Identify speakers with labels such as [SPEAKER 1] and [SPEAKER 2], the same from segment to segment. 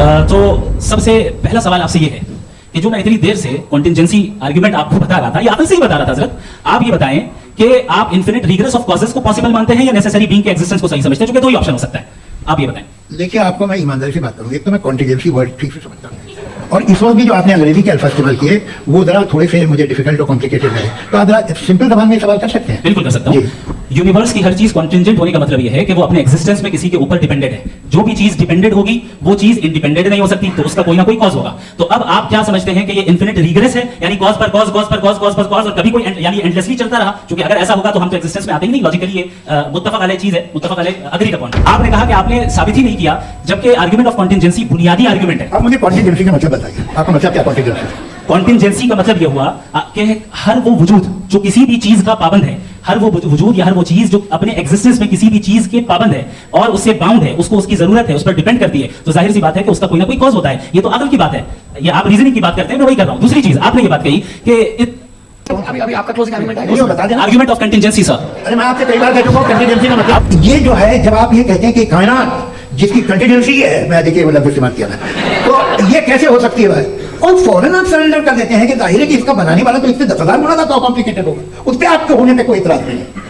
[SPEAKER 1] तो सबसे पहला सवाल आपसे ये है कि जो मैं इतनी देर से कॉन्टिंजेंसी आर्गुमेंट आपको बता रहा था, ये आपसे ही बता रहा था हजरत, आप ये बताएं कि आप इन्फिनिट रिग्रेस ऑफ कॉजेस को पॉसिबल मानते हैं या नेसेसरी बीइंग के एग्जिस्टेंस को सही समझते हैं? क्योंकि दो ही ऑप्शन हो सकता है, आप ये बताएं।
[SPEAKER 2] देखिए, आपको मैं ईमानदारी से बात करूंगी, एक तो मैं कॉन्टिजेंसी वर्ड ठीक से समझता हूँ, और इस वक्त भी जो आपने अंग्रेजी के अल्फाज इस्तेमाल किए वो जरा थोड़े से मुझे डिफिकल्ट और कॉम्प्लिकेटेड है, तो आप जरा सिंपल जबान में सवाल कर सकते हैं?
[SPEAKER 1] बिल्कुल कर सकता हूँ। यूनिवर्स की हर चीज कॉन्टिंजेंट होने का मतलब यह है कि वो अपने एग्जिस्टेंस में किसी के ऊपर डिपेंडेंट है। जो भी चीज डिपेंडेंट होगी वो चीज इंडिपेंडेंट नहीं हो सकती, तो उसका कोई ना कोई कॉज होगा। तो अब आप क्या समझते हैं कि ये इन्फिनिट रिग्रेस है, यानी कॉज पर कॉज, कॉज पर कॉज, कॉज पर कॉज, और कभी कोई यानी एंडलेसली चलता रहा? क्योंकि अगर ऐसा होगा तो हम तो एग्जिस्टेंस में आते ही नहीं। लॉजिकली ये मुत्तफक अलैह चीज है, मुत्तफक अलैह अग्रीड अपॉन। आपने कहा कि आपने साबित ही नहीं किया, जबकि आर्गुमेंट ऑफ कॉन्टिंजेंसी बुनियादी आर्गुमेंट है।
[SPEAKER 2] आप मुझे कॉन्टिजेंसी का मतलब बताइए, आपका मतलब क्या कॉन्टिजेंसी?
[SPEAKER 1] कॉन्टिंजेंसी का मतलब यह हुआ कि हर वो वजूद जो किसी भी चीज का पाबंद है, हर वो वजूद या हर वो चीज जो अपने एग्जिस्टेंस में किसी भी चीज के पाबंद है और उससे बाउंड है, उसको उसकी जरूरत है, उस पर डिपेंड करती है, तो जाहिर सी बात है कि उसका कोई ना कोई कॉज होता है। ये तो अकल की बात है, ये आप रीजनिंग की बात करते हैं, मैं वही कर रहा हूं। दूसरी चीज, आपने ये बात कही कि
[SPEAKER 3] अभी आपका क्लोजिंग आर्गुमेंट है,
[SPEAKER 2] बता दें।
[SPEAKER 1] Argument of contingency sir.
[SPEAKER 2] अरे मैं आपसे कई बार कह चुका हूं, कंटिजेंसी का मतलब ये जो है, जब आप ये कहते हैं कि कायनात जिसकी कंटिजेंसी है, मैं देखिए वो लफ्ज़ इस्तेमाल किया मैं, तो ये कैसे हो सकती है भाई? और फौरन आप सरेंडर कर देते हैं कि जाहिर है कि इसका बनाने वाला तो इससे 10,000 गुना था, तो कॉम्प्लिकेटेड होगा, उस पर आपके होने में कोई इतराज नहीं है।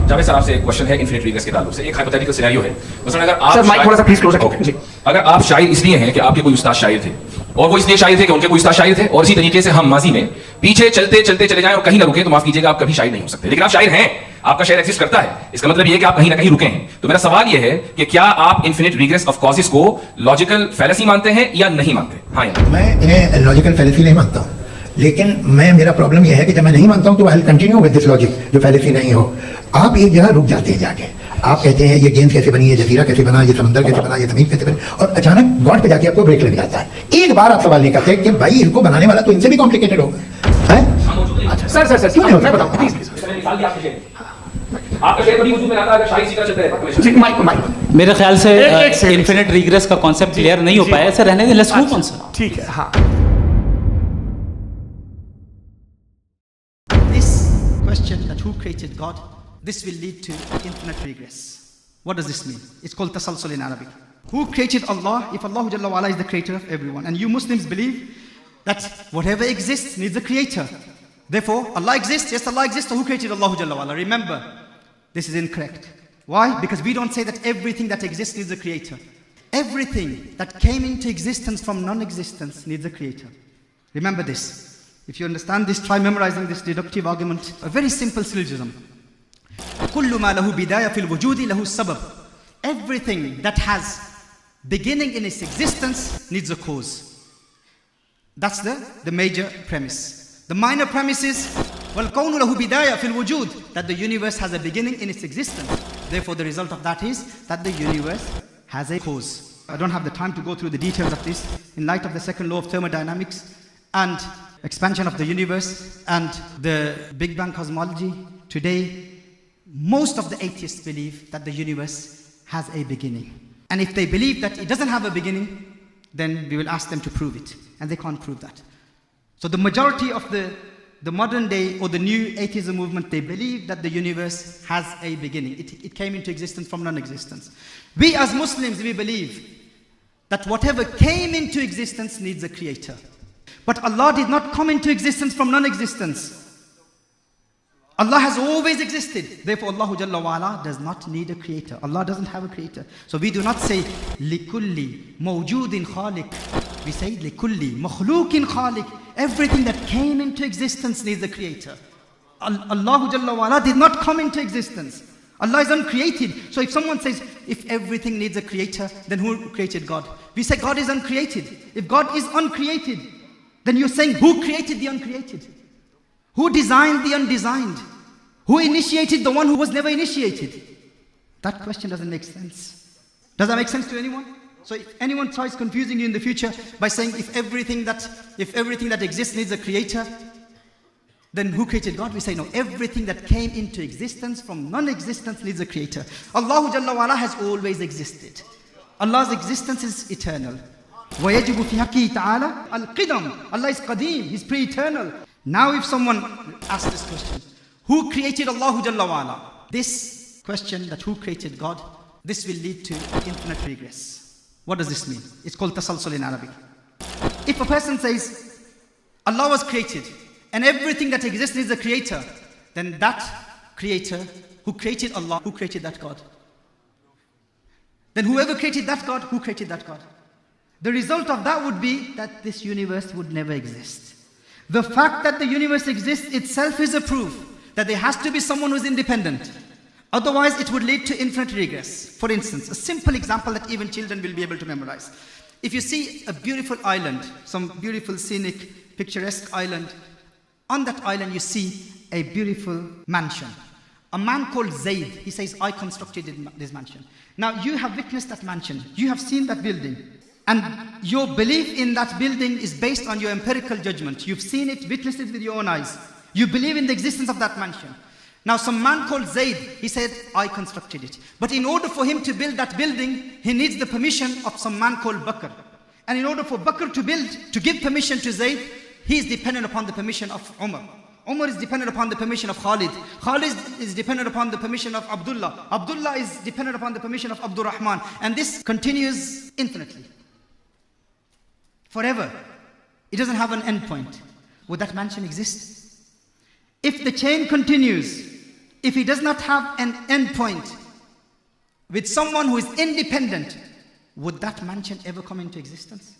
[SPEAKER 4] जावेद सर, आपसे एक क्वेश्चन है इन्फिनिट रिग्रेस के ताल्लुक से। एक हाइपोथेटिकल सिनेरियो है, मसलन अगर आप
[SPEAKER 3] सर माइक थोड़ा सा प्लीज क्लोज रखिए।
[SPEAKER 4] अगर आप शायर इसलिए हैं कि आपके कोई उस्ताद शायर थे, और वो इसलिए शायर थे कि उनके कोई उस्ताद शायर थे, और इसी तरीके से हम माजी में पीछे चलते चलते चले जाएं और कहीं ना रुके, तो माफ कीजिएगा आप कभी शायर नहीं हो सकते। लेकिन आप शायर हैं, आपका शायर एग्जिस्ट करता है, इसका मतलब ये है कि आप कहीं ना कहीं रुके हैं। तो मेरा सवाल ये है कि क्या आप इन्फिनिट रिग्रेस ऑफ कॉजेस को लॉजिकल फैलेसी मानते हैं या नहीं मानते? हाँ या
[SPEAKER 2] मैं इन्हें लॉजिकल फैलेसी नहीं मानता हूँ, लेकिन मेरा प्रॉब्लम यह है कि जब मैं नहीं मानता हूँ तो I will continue with this logic जो फैलेसी नहीं हो। आप एक जगह रुक जाते हैं जाके, आप कहते हैं ये गेंद कैसे बनी, ये जजीरा कैसे बना, ये समंदर कैसे बना, ये जमीन कैसे बनी, और अचानक गॉड पे जाके आपको ब्रेक लग जाता है। एक बार आप सवाल नहीं करते कि भाई इनको बनाने वाला तो इनसे भी कॉम्प्लिकेटेड होगा।
[SPEAKER 3] अच्छा सर क्यों नहीं होता? मैं बताऊं प्लीज।
[SPEAKER 4] आपका शायर कभी वजूद में आता है अगर शायर इसी तरह चलते रहे?
[SPEAKER 3] माइक
[SPEAKER 1] मेरे ख्याल से इन्फिनिट रिग्रेस का कॉन्सेप्ट क्लियर नहीं हो पाया, सर रहने दें, लेट्स मूव ऑन सर।
[SPEAKER 3] ठीक है, हाँ।
[SPEAKER 5] This question that who created God, this will lead to infinite regress. What does this mean? It's called tasalsul in Arabic. Who created Allah? If Allah Jalla wa Ala is the creator of everyone, and you Muslims believe that whatever exists needs a creator. Therefore, Allah exists. Yes, Allah exists. So who created Allah Jalla wa Ala? Remember, this is incorrect. Why? Because we don't say that everything that exists needs a creator. Everything that came into existence from non-existence needs a creator. Remember this. If you understand this, try memorizing this deductive argument. A very simple syllogism. كل ما له بداية في الوجود له السبب. Everything that has beginning in its existence needs a cause. That's the major premise. The minor premise is والكون له بداية في الوجود, that the universe has a beginning in its existence. Therefore, the result of that is that the universe has a cause. I don't have the time to go through the details of this. In light of the second law of thermodynamics and expansion of the universe and the Big Bang cosmology, today most of the atheists believe that the universe has a beginning. And if they believe that it doesn't have a beginning, then we will ask them to prove it. And they can't prove that. So the majority of the modern day or the new atheism movement, they believe that the universe has a beginning. It came into existence from non-existence. We as Muslims, we believe that whatever came into existence needs a creator. But Allah did not come into existence from non-existence. Allah has always existed. Therefore, Allah Jalla wa Ala does not need a creator. Allah doesn't have a creator. So we do not say likulli mawjudin khaliq. We say likulli makhluqin khaliq. Everything that came into existence needs a creator. Allah Jalla wa Ala did not come into existence. Allah is uncreated. So if someone says, if everything needs a creator, then who created God? We say God is uncreated. If God is uncreated, then you're saying who created the uncreated? Who designed the undesigned? Who initiated the one who was never initiated? That question doesn't make sense. Does that make sense to anyone? So if anyone tries confusing you in the future by saying if everything that exists needs a creator, then who created God? We say no, everything that came into existence from non-existence needs a creator. Allah Jalla wa Ala has always existed. Allah's existence is eternal. وَيَجِبُ فِي حَقِّهِ تَعَالَى الْقِدَمُ. Allah is qadeem, He's pre-eternal. Now if someone asks this question, who created Allah Jalla wa Ala? This question, that who created God, this will lead to infinite regress. What does this mean? It's called tasalsul in Arabic. If a person says, Allah was created, and everything that exists is the creator, then that creator who created Allah, who created that God? Then whoever created that God, who created that God? The result of that would be that this universe would never exist. The fact that the universe exists itself is a proof that there has to be someone who is independent. Otherwise, it would lead to infinite regress. For instance, a simple example that even children will be able to memorize. If you see a beautiful island, some beautiful scenic, picturesque island, on that island you see a beautiful mansion. A man called Zayd, he says, I constructed this mansion. Now you have witnessed that mansion, you have seen that building, and your belief in that building is based on your empirical judgment. You've seen it, witnessed it with your own eyes. You believe in the existence of that mansion. Now some man called Zayd, he said, I constructed it. But in order for him to build that building, he needs the permission of some man called Bakr. And in order for Bakr to give permission to Zayd, he is dependent upon the permission of Umar. Umar is dependent upon the permission of Khalid. Khalid is dependent upon the permission of Abdullah. Abdullah is dependent upon the permission of Abdul Rahman. And this continues infinitely. Forever. It doesn't have an end point. Would that mansion exist? If the chain continues, if it does not have an end point with someone who is independent, would that mansion ever come into existence?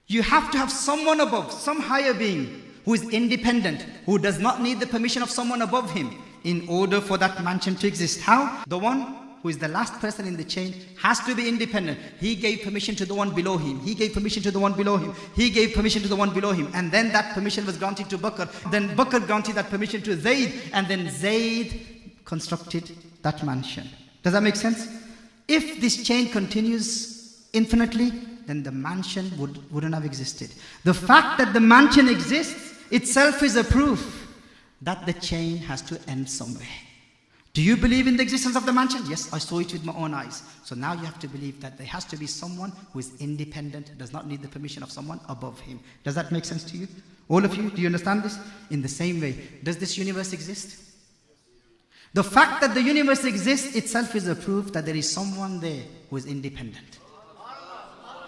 [SPEAKER 5] You have to have someone above, some higher being who is independent, who does not need the permission of someone above him in order for that mansion to exist. How? The one who is the last person in the chain has to be independent. He gave permission to the one below him. He gave permission to the one below him. He gave permission to the one below him. And then that permission was granted to Bakr. Then Bakr granted that permission to Zayd. And then Zayd constructed that mansion. Does that make sense? If this chain continues infinitely, then the mansion wouldn't have existed. The fact that the mansion exists itself is a proof that the chain has to end somewhere. Do you believe in the existence of the mansion? Yes, I saw it with my own eyes. So now you have to believe that there has to be someone who is independent, does not need the permission of someone above him. Does that make sense to you? All of you, do you understand this? In the same way, does this universe exist? The fact that the universe exists itself is a proof that there is someone there who is independent.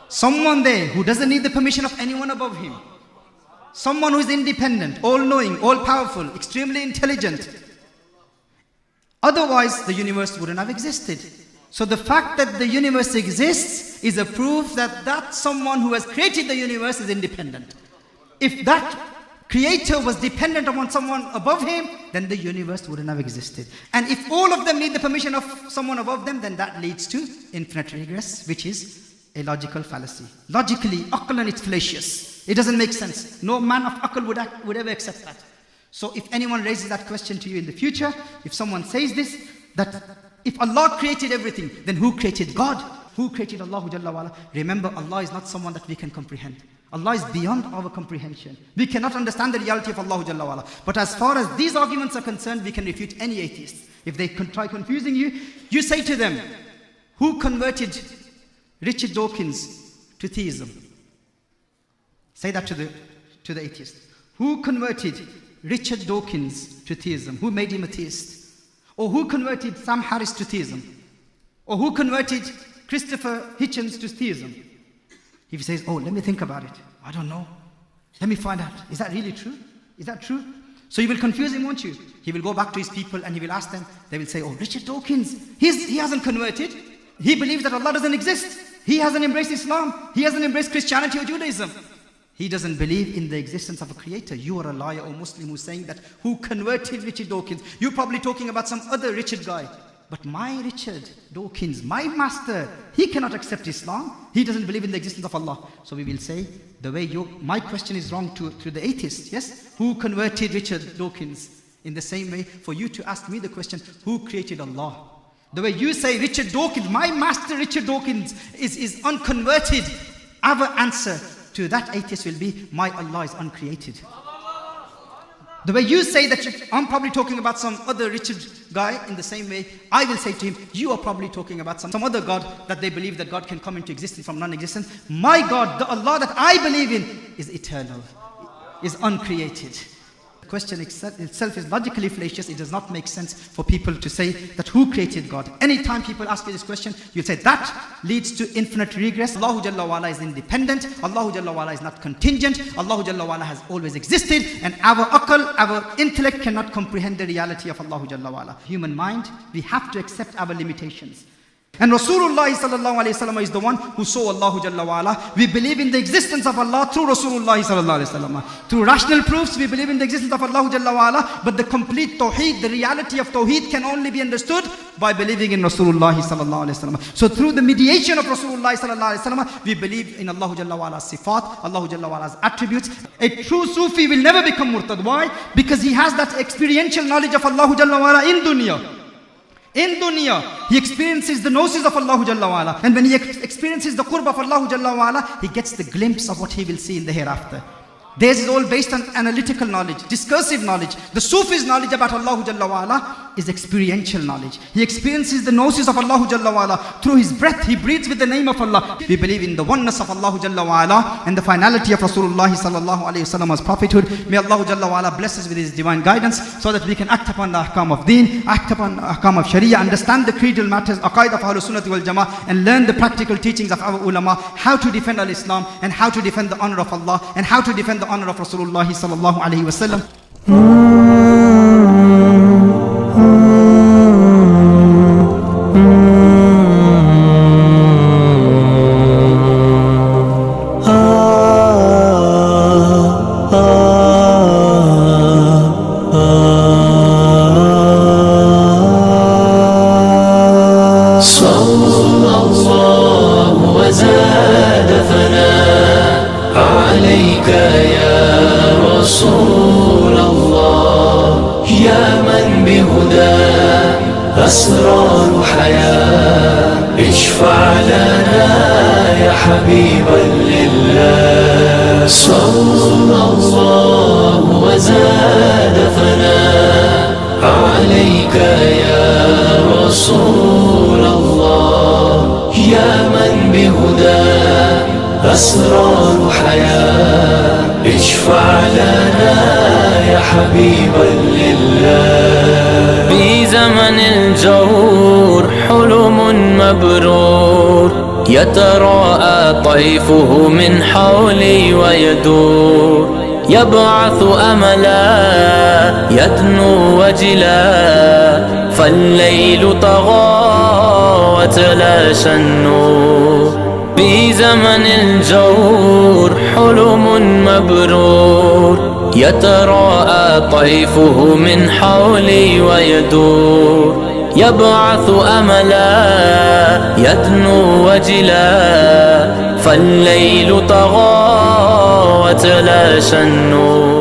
[SPEAKER 5] Someone there who doesn't need the permission of anyone above him. Someone who is independent, all-knowing, all-powerful, extremely intelligent. Otherwise, the universe wouldn't have existed. So the fact that the universe exists is a proof that that someone who has created the universe is independent. If that creator was dependent upon someone above him, then the universe wouldn't have existed. And if all of them need the permission of someone above them, then that leads to infinite regress, which is a logical fallacy. Logically, aqlan, it's fallacious. It doesn't make sense. No man of aql would ever accept that. So if anyone raises that question to you in the future, if someone says this, that if Allah created everything, then who created God? Who created Allah Jalla wa'ala? Remember, Allah is not someone that we can comprehend. Allah is beyond our comprehension. We cannot understand the reality of Allah Jalla wa'ala. But as far as these arguments are concerned, we can refute any atheist. If they try confusing you, you say to them, who converted Richard Dawkins to theism? Say that to the atheist. Who converted Richard Dawkins to theism? Who made him a theist? Or who converted Sam Harris to theism? Or who converted Christopher Hitchens to theism? If he says, oh, let me think about it. I don't know. Let me find out. Is that really true? Is that true? So you will confuse him, won't you? He will go back to his people and he will ask them. They will say, oh, Richard Dawkins, he hasn't converted. He believes that Allah doesn't exist. He hasn't embraced Islam. He hasn't embraced Christianity or Judaism. He doesn't believe in the existence of a creator. You are a liar or Muslim who's saying that who converted Richard Dawkins. You're probably talking about some other Richard guy. But my Richard Dawkins, my master, he cannot accept Islam. He doesn't believe in the existence of Allah. So we will say, the way my question is wrong to the atheist, yes? Who converted Richard Dawkins? In the same way, for you to ask me the question, who created Allah? The way you say Richard Dawkins, my master Richard Dawkins is unconverted. Our answer to that atheist will be, my Allah is uncreated. The way you say that I'm probably talking about some other Richard guy, in the same way, I will say to him, you are probably talking about some other God that they believe that God can come into existence from non-existence. My God, the Allah that I believe in, is eternal, is uncreated. The question itself is logically fallacious. It does not make sense for people to say that who created God. Anytime people ask you this question, you say that leads to infinite regress. Allahu Jalla wa'ala is independent. Allahu Jalla wa'ala is not contingent. Allahu Jalla wa'ala has always existed, and our aql, our intellect cannot comprehend the reality of Allahu Jalla wa'ala. Human mind, we have to accept our limitations. And Rasulullah sallallahu alayhi wasallam is the one who saw Allahu Jalla wa'ala. We believe in the existence of Allah through Rasulullah sallallahu alayhi wasallam. Through rational proofs, we believe in the existence of Allahu Jalla wa'ala. But the complete tawheed, the reality of tawheed can only be understood by believing in Rasulullah sallallahu alayhi wasallam. So through the mediation of Rasulullah sallallahu alayhi wasallam, we believe in Allahu Jalla wa'ala's sifat, Allahu Jalla wa'ala's attributes. A true Sufi will never become murtad. Why? Because he has that experiential knowledge of Allahu Jalla wa'ala in dunya. In dunya, he experiences the gnosis of Allah Jalla wa'ala. And when he experiences the qurb of Allah Jalla wa'ala, he gets the glimpse of what he will see in the hereafter. Theirs is all based on analytical knowledge, discursive knowledge. The Sufi's knowledge about Allah Jalla wa'ala is experiential knowledge. He experiences the gnosis of Allah Jalla wa'ala. Through his breath, he breathes with the name of Allah. We believe in the oneness of Allah Jalla wa'ala and the finality of Rasulullah sallallahu alayhi wasallam's prophethood. May Allah Jalla wa'ala bless us with his divine guidance so that we can act upon the ahkam of deen, act upon the ahkam of sharia, understand the creedal matters, aqaid of Ahlul Sunnah wal Jama'ah, and learn the practical teachings of our ulama, how to defend al-Islam and how to defend the honor of Allah and how to defend the honor of Rasulullah sallallahu alayhi wasallam.
[SPEAKER 6] أسرار حياة اشفع لنا يا حبيبا لله صلى الله وزاد ثناء عليك يا رسول الله يا من بهداه أسرار حياة اشفع لنا يا حبيبا لله في زمن الجور حلم مبرور يتراءى طيفه من حولي ويدور يبعث أملا يدنو وجلا فالليل طغى وتلاشى النور في زمن الجور حلم مبرور يتراءى طيفه من حولي ويدور يبعث أملا يدنو وجلا فالليل طغى وتلاشى النور